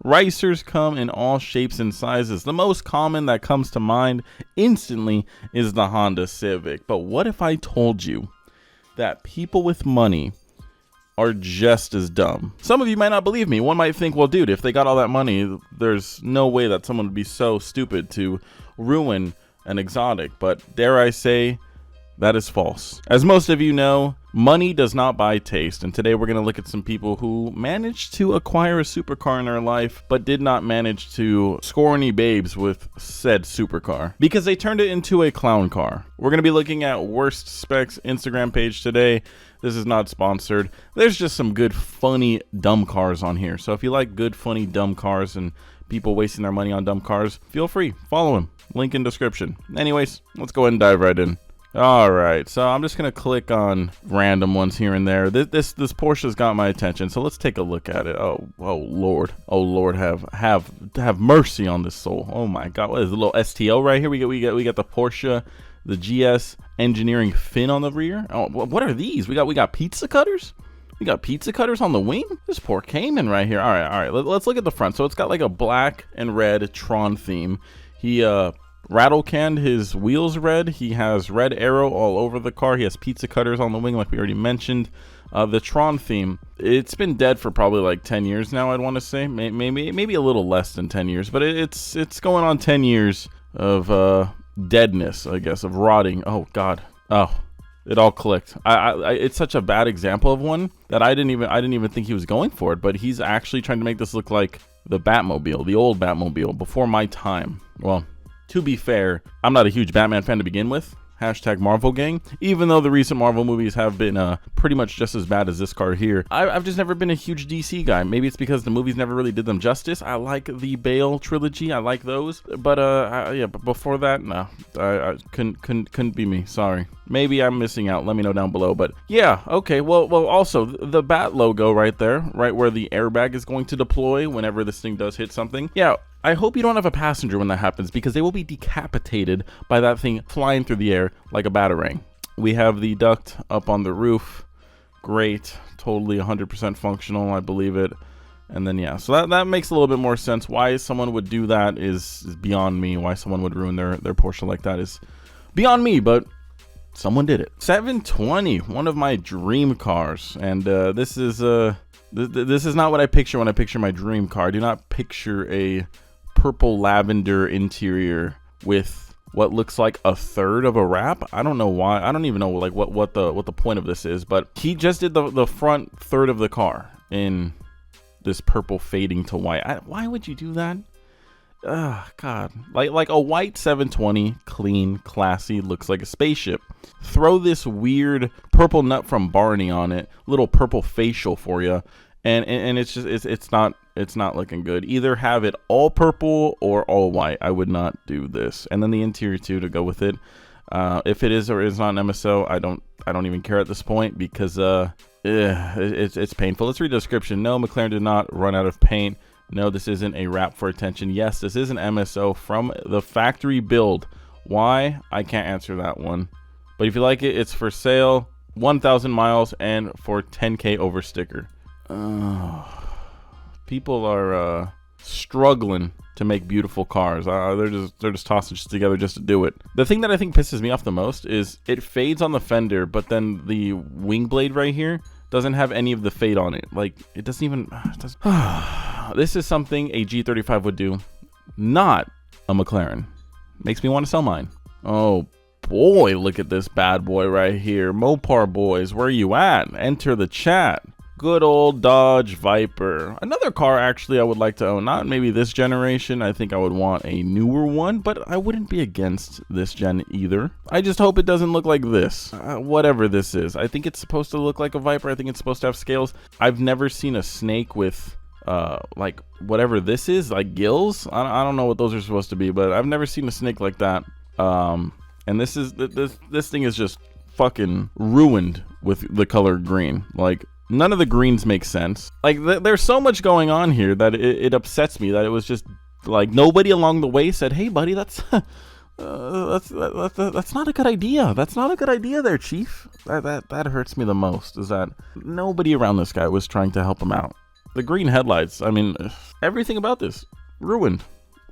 Racers come in all shapes and sizes. The most common that comes to mind instantly is the Honda Civic. But what if I told you that people with money are just as dumb? Some of you might not believe me. One might think, well, dude, if they got all that money, there's no way that someone would be so stupid to ruin an exotic. But dare I say, that is false. As most of you know, money does not buy taste. And today we're going to look at some people who managed to acquire a supercar in their life, but did not manage to score any babes with said supercar because they turned it into a clown car. We're going to be looking at Worst Specs Instagram page today. This is not sponsored. There's just some good, funny, dumb cars on here. So if you like good, funny, dumb cars and people wasting their money on dumb cars, feel free. Follow him. Link in description. Anyways, let's go ahead and dive right in. All right, so I'm just gonna click on random ones here and there. This Porsche's got my attention, so let's take a look at it. Oh Lord, have mercy on this soul. Oh my God, what is it, a little STO right here? We got the Porsche, the GS engineering fin on the rear. Oh, what are these? We got pizza cutters. We got pizza cutters on the wing. This poor Cayman right here. All right. Let's look at the front. So it's got like a black and red Tron theme. He rattle canned his wheels red. He has red arrow all over the car. He has pizza cutters on the wing like we already mentioned. The Tron theme, it's been dead for probably like 10 years now, I'd want to say. Maybe a little less than 10 years, but it's going on 10 years of deadness, I guess, of rotting. Oh God. Oh, it all clicked. It's such a bad example of one that I didn't even think he was going for it, but he's actually trying to make this look like the Batmobile, the old Batmobile before my time. Well, to be fair, I'm not a huge Batman fan to begin with. Hashtag Marvel gang. Even though the recent Marvel movies have been pretty much just as bad as this car here, I've just never been a huge DC guy. Maybe it's because the movies never really did them justice. I like the Bale trilogy. I like those. But but before that, no, I couldn't be me. Sorry. Maybe I'm missing out. Let me know down below. But yeah, okay. Well, also the Bat logo right there, right where the airbag is going to deploy whenever this thing does hit something. Yeah. I hope you don't have a passenger when that happens because they will be decapitated by that thing flying through the air like a batarang. We have the duct up on the roof. Great. Totally 100% functional. I believe it. And then, yeah, so that makes a little bit more sense. Why someone would do that is beyond me. Why someone would ruin their Porsche like that is beyond me, but someone did it. 720, one of my dream cars. And this is not what I picture when I picture my dream car. I do not picture a purple lavender interior with what looks like a third of a wrap. I don't know why. I don't even know like what the point of this is, but he just did the front third of the car in this purple fading to white. Why would you do that? God, like a white 720, clean, classy, looks like a spaceship. Throw this weird purple nut from Barney on it, little purple facial for you, and it's just it's not looking good. Either have it all purple or all white. I would not do this. And then the interior too to go with it. If it is or is not an MSO, I don't even care at this point because it's painful. Let's read the description. No, McLaren did not run out of paint. No, this isn't a wrap for attention. Yes, this is an MSO from the factory build. Why? I can't answer that one. But if you like it, it's for sale, 1,000 miles, and for 10K over sticker. People are struggling to make beautiful cars. They're just tossing shit together just to do it. The thing that I think pisses me off the most is it fades on the fender, but then the wing blade right here doesn't have any of the fade on it. Like it doesn't even. This is something a G35 would do, not a McLaren. Makes me want to sell mine. Oh boy, look at this bad boy right here. Mopar boys, where are you at? Enter the chat. Good old Dodge Viper. Another car actually I would like to own. Not maybe this generation. I think I would want a newer one, but I wouldn't be against this gen either. I just hope it doesn't look like this. Whatever this is. I think it's supposed to look like a Viper. I think it's supposed to have scales. I've never seen a snake with like whatever this is, like gills. I don't know what those are supposed to be, but I've never seen a snake like that. And this thing is just fucking ruined with the color green. Like none of the greens make sense. Like there's so much going on here that it upsets me that it was just like nobody along the way said, "Hey, buddy, that's not a good idea. That's not a good idea, there, Chief." That hurts me the most. Is that nobody around this guy was trying to help him out. The green headlights, I mean, everything about this ruined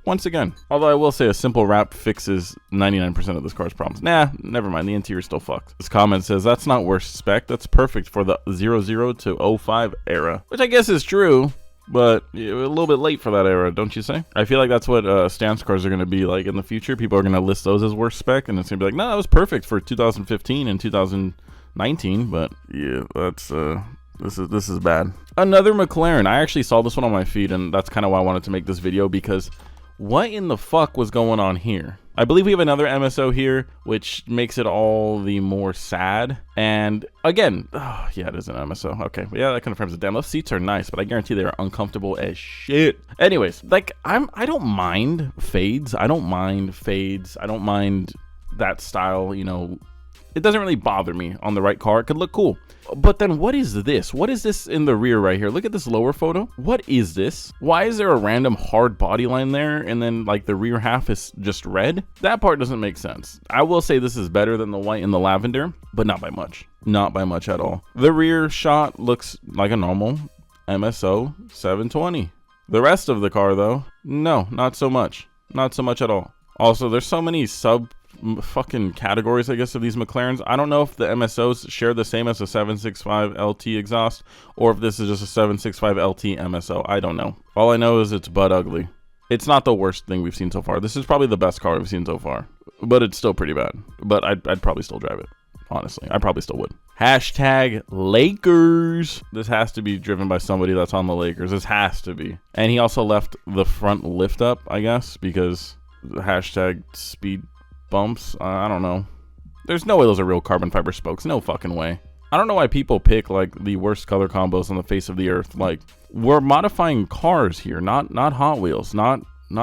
once again. Although I will say a simple wrap fixes 99% of this car's problems. Nah, never mind, the interior's still fucked. This comment says, that's not worst spec, that's perfect for the 00 to 05 era. Which I guess is true, but a little bit late for that era, don't you say? I feel like that's what stance cars are going to be like in the future. People are going to list those as worst spec, and it's going to be like, no, that was perfect for 2015 and 2019, but yeah, that's... This is bad. Another McLaren. I actually saw this one on my feed, and that's kind of why I wanted to make this video, because what in the fuck was going on here? I believe we have another MSO here, which makes it all the more sad. And again, oh, yeah, it is an MSO. Okay, yeah, that confirms it. Damn, those seats are nice, but I guarantee they are uncomfortable as shit. Anyways, like I don't mind fades. I don't mind that style, you know. It doesn't really bother me on the right car. It could look cool. But then what is this? What is this in the rear right here? Look at this lower photo. What is this? Why is there a random hard body line there and then like the rear half is just red? That part doesn't make sense. I will say this is better than the white and the lavender, but not by much. Not by much at all. The rear shot looks like a normal MSO 720. The rest of the car though, no, not so much. Not so much at all. Also, there's so many fucking categories, I guess, of these McLarens. I don't know if the MSOs share the same as a 765 LT exhaust, or if this is just a 765 LT MSO. I don't know. All I know is it's butt ugly. It's not the worst thing we've seen so far. This is probably the best car we've seen so far, but it's still pretty bad. But I'd probably still drive it. Honestly, I probably still would. Hashtag Lakers. This has to be driven by somebody that's on the Lakers. This has to be. And he also left the front lift up, I guess, because the hashtag speed bumps. I don't know. There's no way those are real carbon fiber spokes. No fucking way. I don't know why people pick like the worst color combos on the face of the earth. Like, we're modifying cars here, not Hot Wheels, not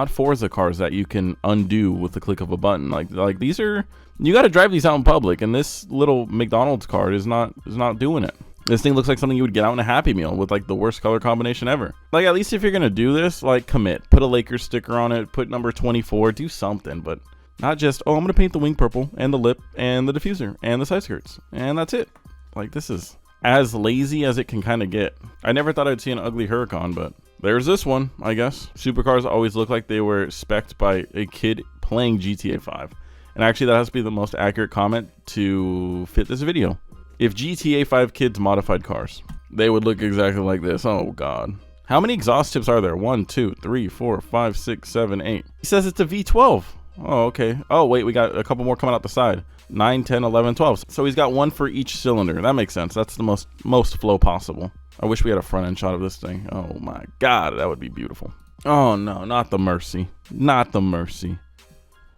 Forza cars that you can undo with the click of a button. Like these are, you got to drive these out in public, and this little McDonald's card is not doing it. This thing looks like something you would get out in a Happy Meal with like the worst color combination ever. Like, at least if you're gonna do this, like, commit. Put a Lakers sticker on it. Put number 24. Do something, but not just, oh, I'm gonna paint the wing purple and the lip and the diffuser and the side skirts and that's it. Like, this is as lazy as it can kind of get. I never thought I'd see an ugly Huracan, but there's this one, I guess. Supercars always look like they were spec'd by a kid playing GTA 5. And actually, that has to be the most accurate comment to fit this video. If GTA 5 kids modified cars, they would look exactly like this. Oh, God. How many exhaust tips are there? 1, 2, 3, 4, 5, 6, 7, 8. He says it's a V12. Oh, okay. Oh, wait, we got a couple more coming out the side. 9, 10, 11, 12. So he's got one for each cylinder. That makes sense. That's the most flow possible. I wish we had a front end shot of this thing. Oh my God, that would be beautiful. Oh no, not the Mercy. Not the Mercy.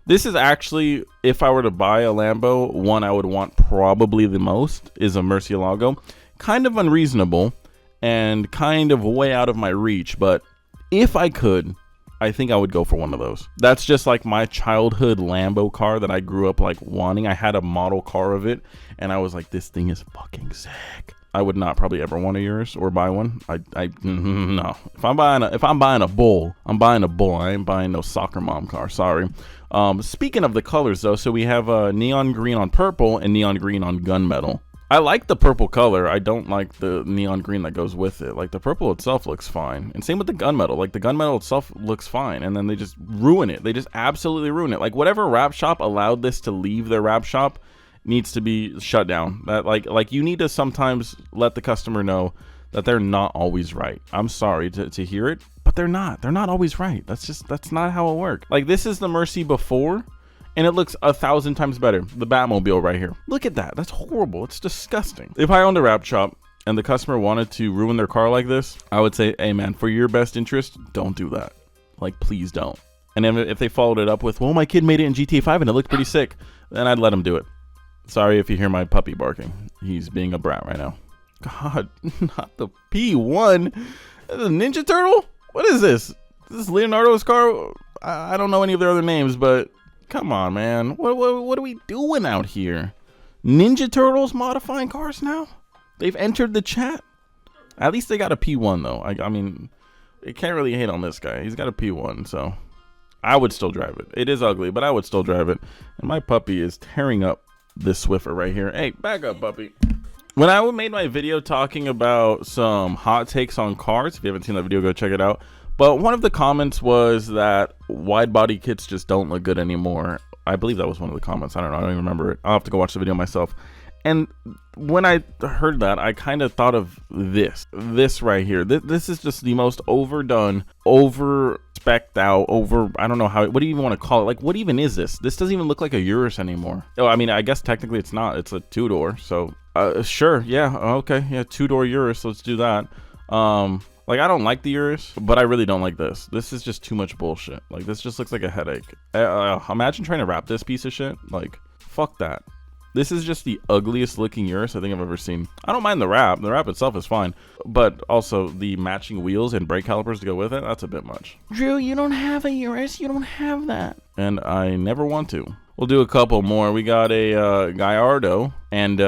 This is actually, if I were to buy a Lambo, one I would want probably the most is a Murcielago. Kind of unreasonable and kind of way out of my reach, but if I could, I think I would go for one of those. That's just like my childhood Lambo car that I grew up like wanting. I had a model car of it and I was like, this thing is fucking sick. I would not probably ever want a Urus or buy one. No. If I'm buying a bull, I'm buying a bull. I ain't buying no soccer mom car. Sorry. Speaking of the colors though, so we have neon green on purple and neon green on gunmetal. I like the purple color. I don't like the neon green that goes with it. Like, the purple itself looks fine. And same with the gunmetal. Like, the gunmetal itself looks fine. And then they just ruin it. They just absolutely ruin it. Like, whatever wrap shop allowed this to leave their wrap shop needs to be shut down. That like you need to sometimes let the customer know that they're not always right. I'm sorry to hear it, but they're not. They're not always right. That's not how it works. Like, this is the Mercy before, and it looks 1,000 times better. The Batmobile right here. Look at that. That's horrible. It's disgusting. If I owned a wrap shop and the customer wanted to ruin their car like this, I would say, hey man, for your best interest, don't do that. Like, please don't. And if they followed it up with, well, my kid made it in GTA 5 and it looked pretty sick, then I'd let him do it. Sorry if you hear my puppy barking. He's being a brat right now. God, not the P1. The Ninja Turtle? What is this? Is this Leonardo's car? I don't know any of their other names, but come on, man. What are we doing out here? Ninja Turtles modifying cars now? They've entered the chat? At least they got a P1, though. I mean, you can't really hate on this guy. He's got a P1, so I would still drive it. It is ugly, but I would still drive it. And my puppy is tearing up this Swiffer right here. Hey, back up, puppy. When I made my video talking about some hot takes on cars, if you haven't seen that video, go check it out. But one of the comments was that wide body kits just don't look good anymore. I believe that was one of the comments. I don't know. I don't even remember it. I'll have to go watch the video myself. And when I heard that, I kind of thought of this right here. This is just the most overdone, over-specced out, I don't know what do you even want to call it? Like, what even is this? This doesn't even look like a Urus anymore. Oh, I mean, I guess technically it's not. It's a two-door. So, sure. Yeah. Okay. Yeah. Two-door Urus. Let's do that. Like, I don't like the Urus, but I really don't like this. This is just too much bullshit. Like, this just looks like a headache. Imagine trying to wrap this piece of shit. Like, fuck that. This is just the ugliest looking Urus I think I've ever seen. I don't mind the wrap. The wrap itself is fine. But also the matching wheels and brake calipers to go with it, that's a bit much. Drew, you don't have a Urus. You don't have that. And I never want to. We'll do a couple more. We got a Gallardo. And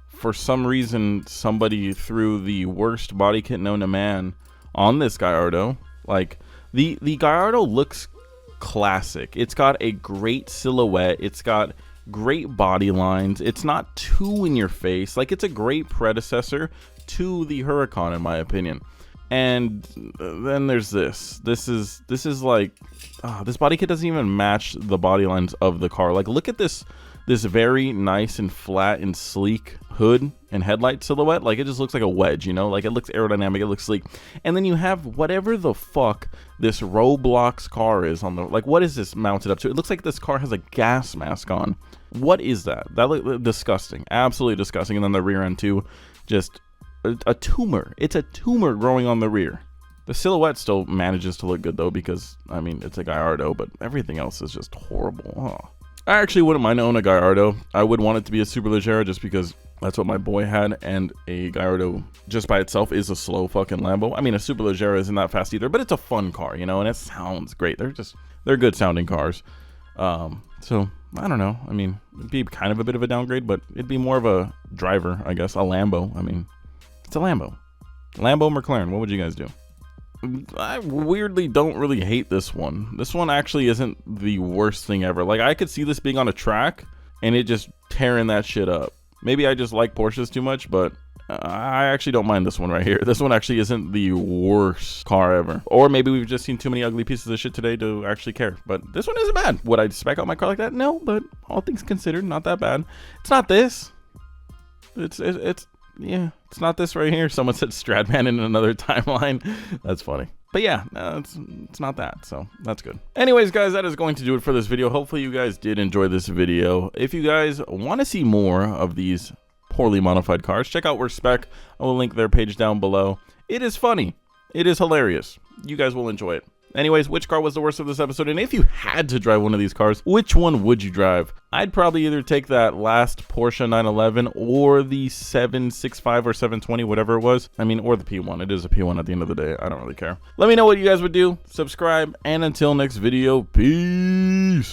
for some reason, somebody threw the worst body kit known to man on this Gallardo. Like, the Gallardo looks classic. It's got a great silhouette. It's got great body lines. It's not too in your face. Like, it's a great predecessor to the Huracan in my opinion. And then there's this is like this body kit doesn't even match the body lines of the car. Like, look at this very nice and flat and sleek hood and headlight silhouette. Like, it just looks like a wedge, you know? Like, it looks aerodynamic, it looks sleek. And then you have whatever the fuck this Roblox car is on the, like, what is this mounted up to? It looks like this car has a gas mask on. What is that? That looks disgusting. Absolutely disgusting. And then the rear end too, just a tumor. It's a tumor growing on the rear. The silhouette still manages to look good though, because I mean, it's a Gallardo, but everything else is just horrible. Oh. I actually wouldn't mind owning a Gallardo. I would want it to be a Superleggera just because that's what my boy had, and a Gallardo just by itself is a slow fucking Lambo. I mean, a Superleggera isn't that fast either, but it's a fun car, you know, and it sounds great. They're good sounding cars. So I don't know. I mean, it'd be kind of a bit of a downgrade, but it'd be more of a driver, I guess. A Lambo. I mean, it's a Lambo. Lambo McLaren. What would you guys do? I weirdly don't really hate this one. This one actually isn't the worst thing ever. Like, I could see this being on a track and it just tearing that shit up. Maybe I just like Porsches too much, but I actually don't mind this one right here. This one actually isn't the worst car ever. Or maybe we've just seen too many ugly pieces of shit today to actually care. But this one isn't bad. Would I spec out my car like that? No, but all things considered, not that bad. It's not this. Yeah, it's not this right here. Someone said Stradman in another timeline. That's funny. But yeah, it's not that, so that's good. Anyways, guys, that is going to do it for this video. Hopefully you guys did enjoy this video. If you guys want to see more of these poorly modified cars, check out Respec. I will link their page down below. It is funny. It is hilarious. You guys will enjoy it. Anyways, which car was the worst of this episode? And if you had to drive one of these cars, which one would you drive? I'd probably either take that last Porsche 911 or the 765 or 720, whatever it was. I mean, or the P1. It is a P1 at the end of the day. I don't really care. Let me know what you guys would do. Subscribe. And until next video, peace.